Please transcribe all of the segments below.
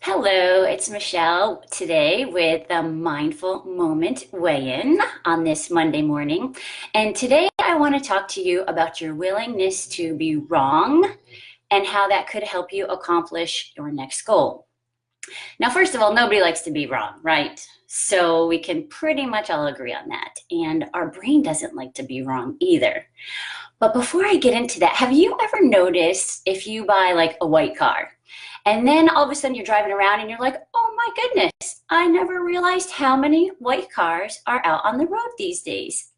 Hello, it's Michelle today with the Mindful Moment weigh-in on this Monday morning. And today I want to talk to you about your willingness to be wrong and how that could help you accomplish your next goal. Now, first of all, nobody likes to be wrong, right? So we can pretty much all agree on that. And our brain doesn't like to be wrong either. But before I get into that, have you ever noticed if you buy like a white car and then all of a sudden you're driving around and you're like, oh my goodness, I never realized how many white cars are out on the road these days.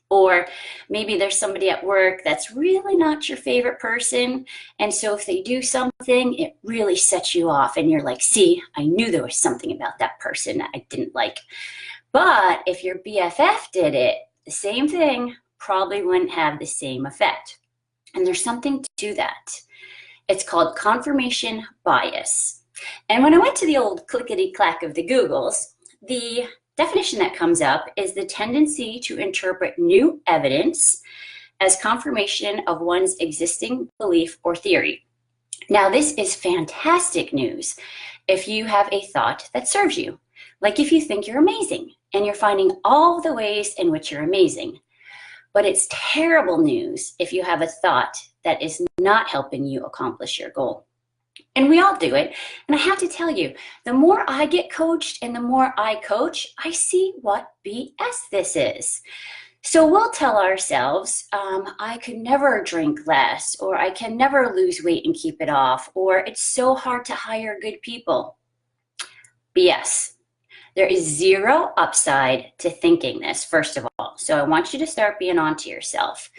Or maybe there's somebody at work that's really not your favorite person. And so if they do something, it really sets you off and you're like, see, I knew there was something about that person that I didn't like. But if your BFF did it, the same thing probably wouldn't have the same effect. And there's something to that. It's called confirmation bias. And when I went to the old clickety-clack of the Googles, the definition that comes up is the tendency to interpret new evidence as confirmation of one's existing belief or theory. Now, this is fantastic news if you have a thought that serves you. Like if you think you're amazing and you're finding all the ways in which you're amazing. But it's terrible news if you have a thought that is not helping you accomplish your goal. And we all do it. And I have to tell you, the more I get coached and the more I coach, I see what BS this is. So we'll tell ourselves, I could never drink less, or I can never lose weight and keep it off, or it's so hard to hire good people. BS. There is zero upside to thinking this, first of all. So I want you to start being onto yourself.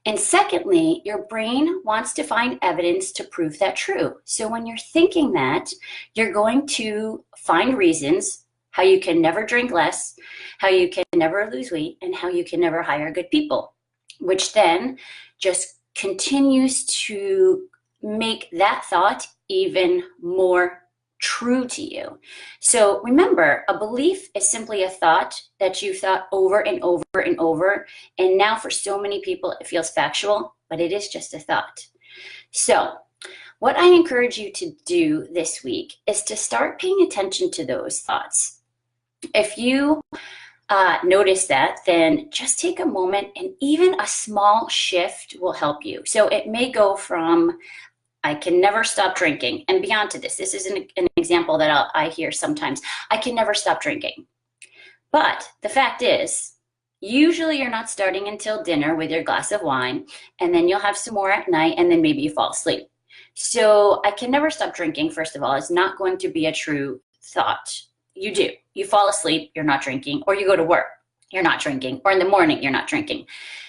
And secondly, your brain wants to find evidence to prove that true. So when you're thinking that, you're going to find reasons how you can never drink less, how you can never lose weight, and how you can never hire good people, which then just continues to make that thought even more true to you. So remember, a belief is simply a thought that you've thought over and over and over. And now for so many people, it feels factual, but it is just a thought. So what I encourage you to do this week is to start paying attention to those thoughts. If you notice that, then just take a moment, and even a small shift will help you. So it may go from I can never stop drinking, and beyond to this. This is an example that I hear sometimes. I can never stop drinking. But the fact is, usually you're not starting until dinner with your glass of wine, and then you'll have some more at night, and then maybe you fall asleep. So I can never stop drinking, first of all, is not going to be a true thought. You do. You fall asleep, you're not drinking, or you go to work, you're not drinking, or in the morning, you're not drinking.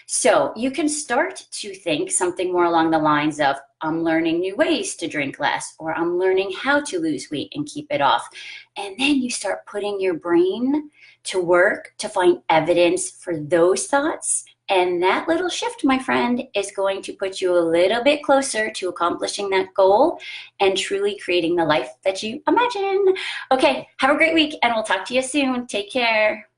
So you can start to think something more along the lines of, I'm learning new ways to drink less, or I'm learning how to lose weight and keep it off. And then you start putting your brain to work to find evidence for those thoughts. And that little shift, my friend, is going to put you a little bit closer to accomplishing that goal and truly creating the life that you imagine. Okay, have a great week, and we'll talk to you soon. Take care.